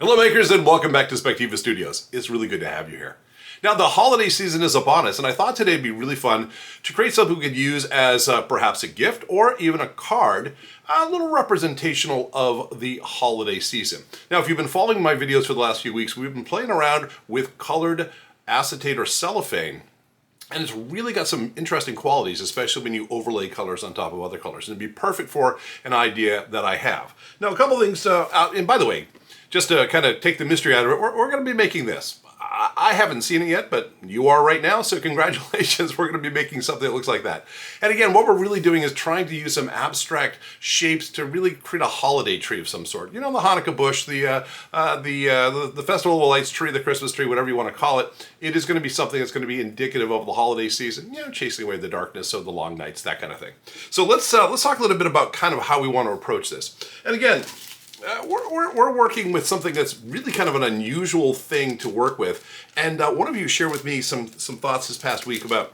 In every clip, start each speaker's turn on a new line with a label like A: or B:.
A: Hello makers and welcome back to Festive Studios. It's really good to have you here. Now the holiday season is upon us and I thought today would be really fun to create something we could use as perhaps a gift or even a card, a little representational of the holiday season. Now if you've been following my videos for the last few weeks, we've been playing around with colored acetate or cellophane. And it's really got some interesting qualities, especially when you overlay colors on top of other colors. And it'd be perfect for an idea that I have. Now a couple things, and by the way, just to kind of take the mystery out of it, we're going to be making this. I haven't seen it yet, but you are right now, so congratulations. We're going to be making something that looks like that. And again, what we're really doing is trying to use some abstract shapes to really create a holiday tree of some sort. You know, the Hanukkah bush, the Festival of Lights tree, the Christmas tree, whatever you want to call it. It is going to be something that's going to be indicative of the holiday season, you know, chasing away the darkness, so the long nights, that kind of thing. So let's talk a little bit about kind of how we want to approach this. And again, we're working with something that's really kind of an unusual thing to work with. And one of you shared with me some thoughts this past week about,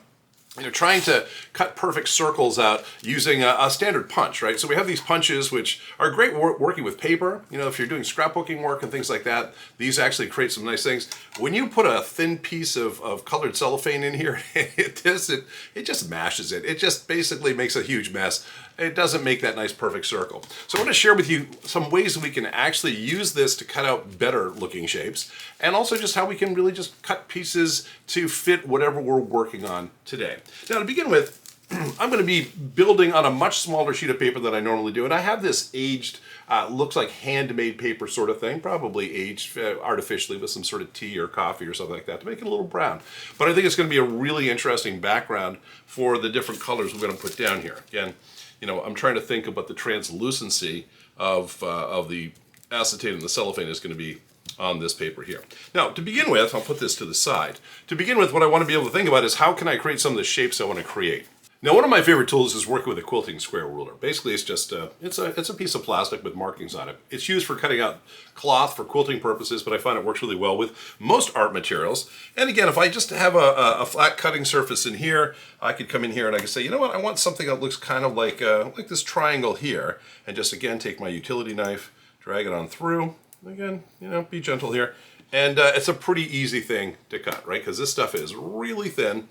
A: you know, trying to cut perfect circles out using a standard punch, right? So we have these punches which are great working with paper. You know, if you're doing scrapbooking work and things like that, these actually create some nice things. When you put a thin piece of colored cellophane in here, it just mashes it. It just basically makes a huge mess. It doesn't make that nice perfect circle. So I want to share with you some ways that we can actually use this to cut out better looking shapes, and also just how we can really just cut pieces to fit whatever we're working on today. Now to begin with, I'm going to be building on a much smaller sheet of paper than I normally do, and I have this aged, looks like handmade paper sort of thing, probably aged artificially with some sort of tea or coffee or something like that to make it a little brown. But I think it's going to be a really interesting background for the different colors we're going to put down here. Again, you know, I'm trying to think about the translucency of the acetate and the cellophane is going to be on this paper here. Now, to begin with, I'll put this to the side. To begin with, what I want to be able to think about is how can I create some of the shapes I want to create. Now, one of my favorite tools is working with a quilting square ruler. Basically, it's just it's a piece of plastic with markings on it. It's used for cutting out cloth for quilting purposes, but I find it works really well with most art materials. And again, if I just have a flat cutting surface in here, I could come in here and I could say, you know what, I want something that looks kind of like this triangle here, and just again take my utility knife, drag it on through. Again, you know, be gentle here, and it's a pretty easy thing to cut, right? Because this stuff is really thin,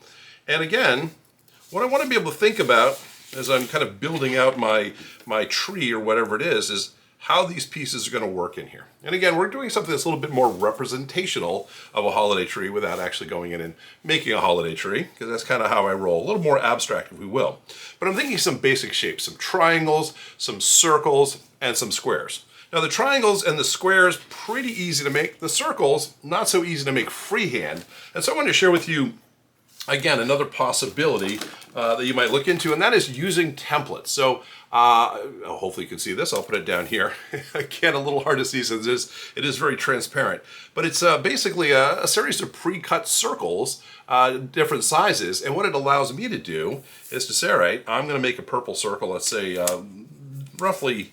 A: and again, what I want to be able to think about as I'm kind of building out my tree or whatever it is how these pieces are going to work in here. And again, we're doing something that's a little bit more representational of a holiday tree without actually going in and making a holiday tree, because that's kind of how I roll. A little more abstract, if we will. But I'm thinking some basic shapes, some triangles, some circles, and some squares. Now the triangles and the squares, pretty easy to make. The circles, not so easy to make freehand. And so I wanted to share with you again, another possibility that you might look into, and that is using templates. So hopefully you can see this. I'll put it down here. Again, a little hard to see since it is very transparent. But it's basically a series of pre-cut circles, different sizes. And what it allows me to do is to say, all right, I'm going to make a purple circle, let's say roughly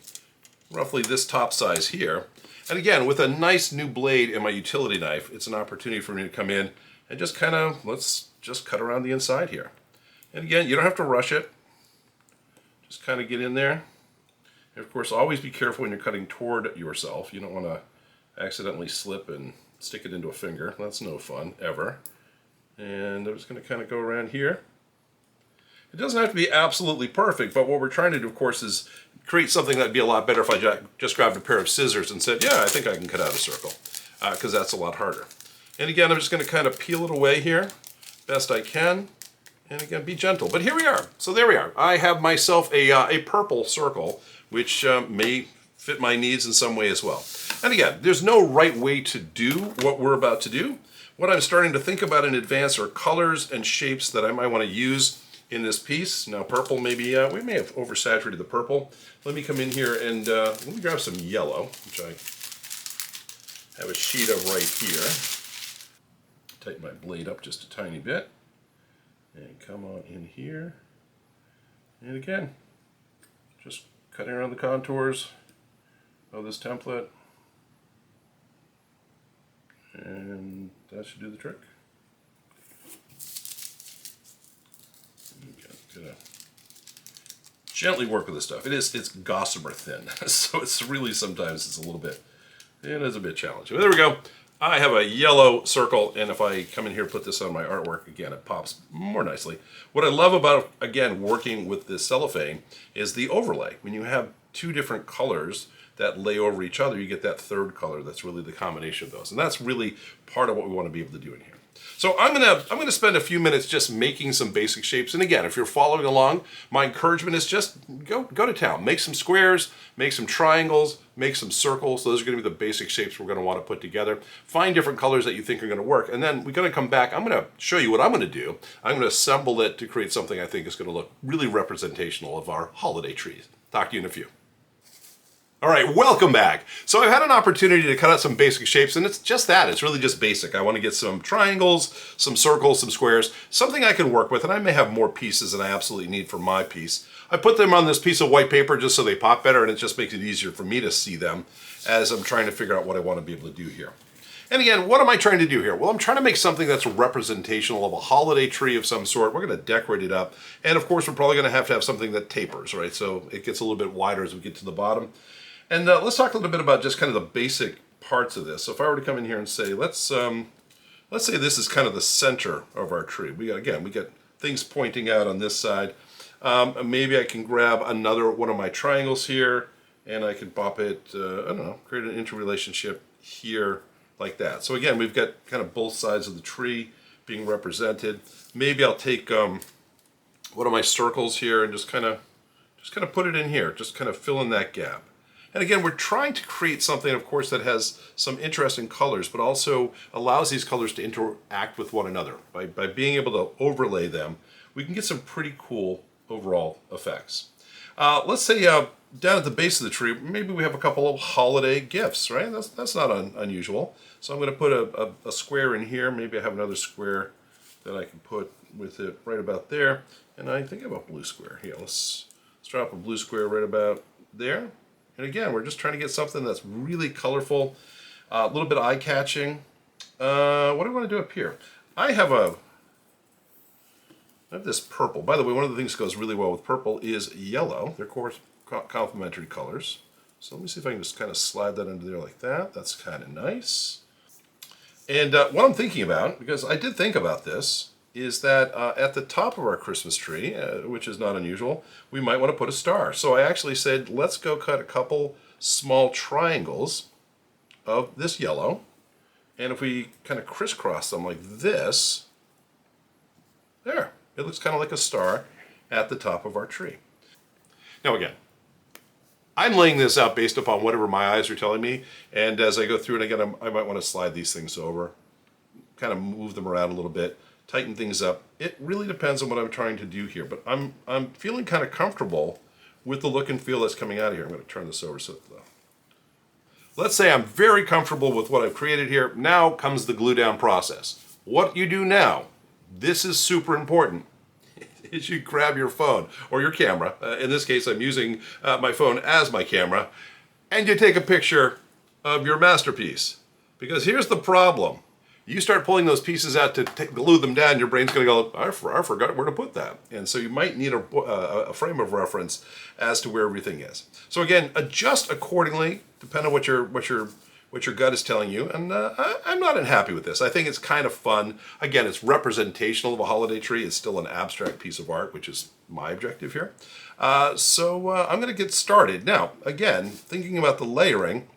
A: this top size here. And again, with a nice new blade and my utility knife, it's an opportunity for me to come in and just kind of, let's just cut around the inside here. And again, you don't have to rush it. Just kind of get in there. And of course, always be careful when you're cutting toward yourself. You don't want to accidentally slip and stick it into a finger. That's no fun, ever. And I'm just going to kind of go around here. It doesn't have to be absolutely perfect, but what we're trying to do, of course, is create something that'd be a lot better if I just grabbed a pair of scissors and said, yeah, I think I can cut out a circle, because that's a lot harder. And again, I'm just going to kind of peel it away here, best I can. And again, be gentle. But here we are. So there we are. I have myself a purple circle, which may fit my needs in some way as well. And again, there's no right way to do what we're about to do. What I'm starting to think about in advance are colors and shapes that I might want to use in this piece. Now purple, maybe, we may have oversaturated the purple. Let me come in here and let me grab some yellow, which I have a sheet of right here. Tighten my blade up just a tiny bit. And come on in here. And again, just cutting around the contours of this template. And that should do the trick. Gonna gently work with this stuff. It's gossamer thin, so it's really sometimes it's a little bit It is a bit challenging. But there we go. I have a yellow circle, and if I come in here and put this on my artwork, again, it pops more nicely. What I love about, again, working with this cellophane is the overlay. When you have two different colors that lay over each other, you get that third color that's really the combination of those. And that's really part of what we want to be able to do in here. So I'm gonna spend a few minutes just making some basic shapes. And again, if you're following along, my encouragement is just go to town. Make some squares, make some triangles, make some circles. Those are gonna be the basic shapes we're gonna want to put together. Find different colors that you think are gonna work. And then we're gonna come back. I'm gonna show you what I'm gonna do. I'm gonna assemble it to create something I think is gonna look really representational of our holiday trees. Talk to you in a few. All right, welcome back. So I've had an opportunity to cut out some basic shapes, and it's just that. It's really just basic. I want to get some triangles, some circles, some squares, something I can work with, and I may have more pieces than I absolutely need for my piece. I put them on this piece of white paper just so they pop better, and it just makes it easier for me to see them as I'm trying to figure out what I want to be able to do here. And again, what am I trying to do here? Well, I'm trying to make something that's representational of a holiday tree of some sort. We're going to decorate it up, and of course, we're probably going to have something that tapers, right? So it gets a little bit wider as we get to the bottom. And let's talk a little bit about just kind of the basic parts of this. So if I were to come in here and say, let's say this is kind of the center of our tree. We got things pointing out on this side. Maybe I can grab another one of my triangles here, and I can pop it, I don't know, create an interrelationship here like that. So again, we've got kind of both sides of the tree being represented. Maybe I'll take one of my circles here and just kind of put it in here, just kind of fill in that gap. And again, we're trying to create something, of course, that has some interesting colors, but also allows these colors to interact with one another. By being able to overlay them, we can get some pretty cool overall effects. Let's say down at the base of the tree, maybe we have a couple of holiday gifts, right? That's not unusual. So I'm going to put a square in here. Maybe I have another square that I can put with it right about there. And I think I have a blue square. Here, let's drop a blue square right about there. And again, we're just trying to get something that's really colorful, a little bit eye-catching. What do I want to do up here? I have this purple. By the way, one of the things that goes really well with purple is yellow. They're, of course, complementary colors. So let me see if I can just kind of slide that into there like that. That's kind of nice. And what I'm thinking about, because I did think about this, is that at the top of our Christmas tree, which is not unusual, we might want to put a star. So I actually said, let's go cut a couple small triangles of this yellow. And if we kind of crisscross them like this, there, it looks kind of like a star at the top of our tree. Now again, I'm laying this out based upon whatever my eyes are telling me. And as I go through it again, I might want to slide these things over, kind of move them around a little bit, tighten things up. It really depends on what I'm trying to do here, but I'm feeling kind of comfortable with the look and feel that's coming out of here. I'm going to turn this over so let's say I'm very comfortable with what I've created here. Now comes the glue down process. What you do now, this is super important, is you grab your phone or your camera. In this case, I'm using my phone as my camera, and you take a picture of your masterpiece. Because here's the problem. You start pulling those pieces out to glue them down, your brain's going to go, I forgot where to put that. And so you might need a frame of reference as to where everything is. So again, adjust accordingly, depending on what your gut is telling you. And I'm not unhappy with this. I think it's kind of fun. Again, it's representational of a holiday tree. It's still an abstract piece of art, which is my objective here. So I'm going to get started. Now, again, thinking about the layering,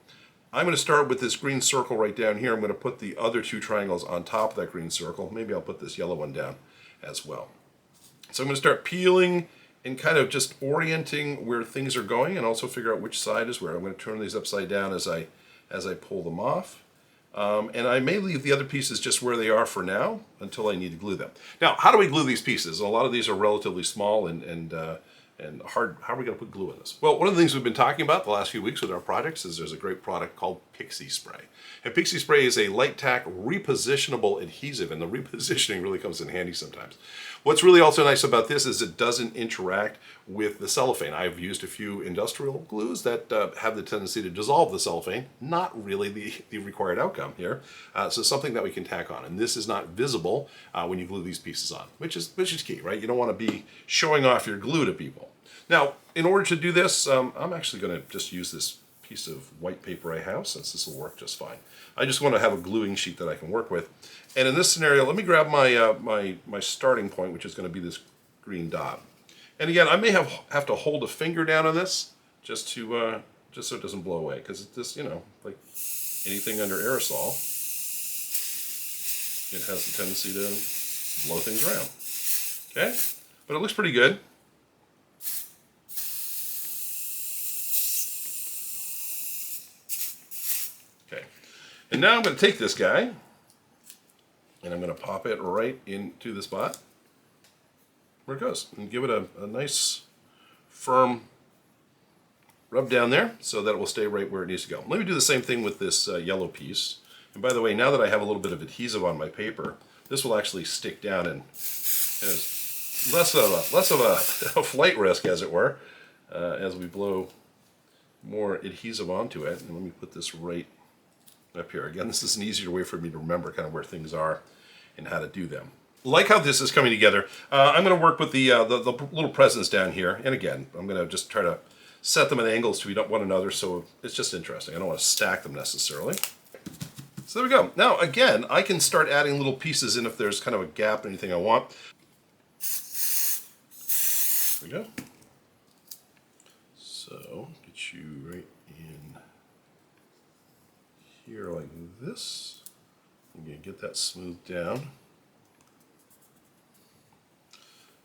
A: I'm going to start with this green circle right down here. I'm going to put the other two triangles on top of that green circle. Maybe I'll put this yellow one down as well. So I'm going to start peeling and kind of just orienting where things are going and also figure out which side is where. I'm going to turn these upside down as I pull them off. And I may leave the other pieces just where they are for now until I need to glue them. Now, how do we glue these pieces? A lot of these are relatively small and hard. How are we going to put glue in this? Well, one of the things we've been talking about the last few weeks with our projects is there's a great product called Pixie Spray. And Pixie Spray is a light tack repositionable adhesive, and the repositioning really comes in handy sometimes. What's really also nice about this is it doesn't interact with the cellophane. I've used a few industrial glues that have the tendency to dissolve the cellophane, not really the required outcome here. So something that we can tack on, and this is not visible when you glue these pieces on, which is key, right? You don't want to be showing off your glue to people. Now, in order to do this, I'm actually going to just use this piece of white paper I have, since this will work just fine. I just want to have a gluing sheet that I can work with. And in this scenario, let me grab my my starting point, which is going to be this green dot. And again, I may have to hold a finger down on this just to just so it doesn't blow away, because it's this, you know, like anything under aerosol, it has the tendency to blow things around. Okay, but it looks pretty good. Okay, and now I'm going to take this guy and I'm going to pop it right into the spot where it goes, and give it a nice firm rub down there so that it will stay right where it needs to go. Let me do the same thing with this yellow piece. And by the way, now that I have a little bit of adhesive on my paper, this will actually stick down, and is less of a flight risk, as it were, as we blow more adhesive onto it. And let me put this right up here. Again, this is an easier way for me to remember kind of where things are and how to do them. Like how this is coming together, I'm going to work with the little presents down here. And again, I'm going to just try to set them at angles to one another, so it's just interesting. I don't want to stack them necessarily. So there we go. Now again, I can start adding little pieces in if there's kind of a gap or anything I want. There we go. So get you right in here like this. Again, get that smoothed down.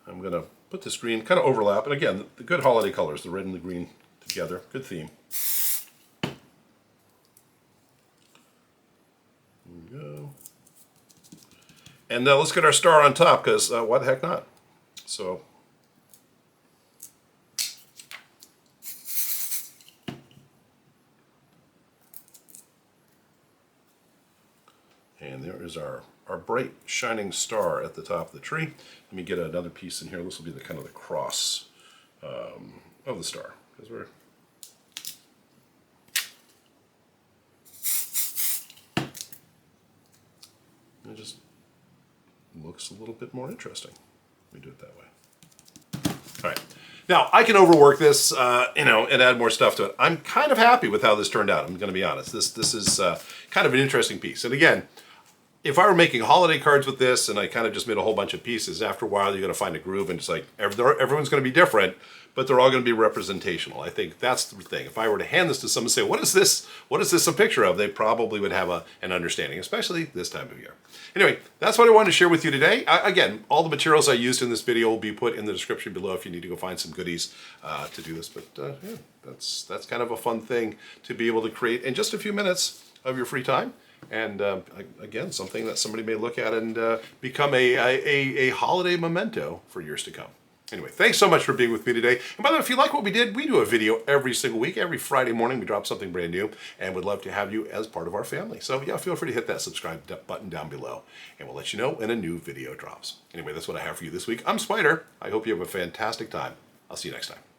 A: I'm going to put this green, kind of overlap, and again, the good holiday colors, the red and the green together, good theme. There we go. And now let's get our star on top, because why the heck not? So, and there is our bright shining star at the top of the tree. Let me get another piece in here. This will be the kind of the cross of the star, because it just looks a little bit more interesting. Let me do it that way. All right. Now, I can overwork this, you know, and add more stuff to it. I'm kind of happy with how this turned out. I'm going to be honest. This is kind of an interesting piece. And again, if I were making holiday cards with this and I kind of just made a whole bunch of pieces, after a while you're going to find a groove, and it's like everyone's going to be different, but they're all going to be representational. I think that's the thing. If I were to hand this to someone and say, what is this? What is this a picture of? They probably would have an understanding, especially this time of year. Anyway, that's what I wanted to share with you today. Again, all the materials I used in this video will be put in the description below if you need to go find some goodies to do this. But yeah, that's kind of a fun thing to be able to create in just a few minutes of your free time. And again, something that somebody may look at and become a holiday memento for years to come. Anyway, thanks so much for being with me today. And by the way, if you like what we did, we do a video every single week. Every Friday morning, we drop something brand new, and would love to have you as part of our family. So yeah, feel free to hit that subscribe button down below, and we'll let you know when a new video drops. Anyway, that's what I have for you this week. I'm Spider. I hope you have a fantastic time. I'll see you next time.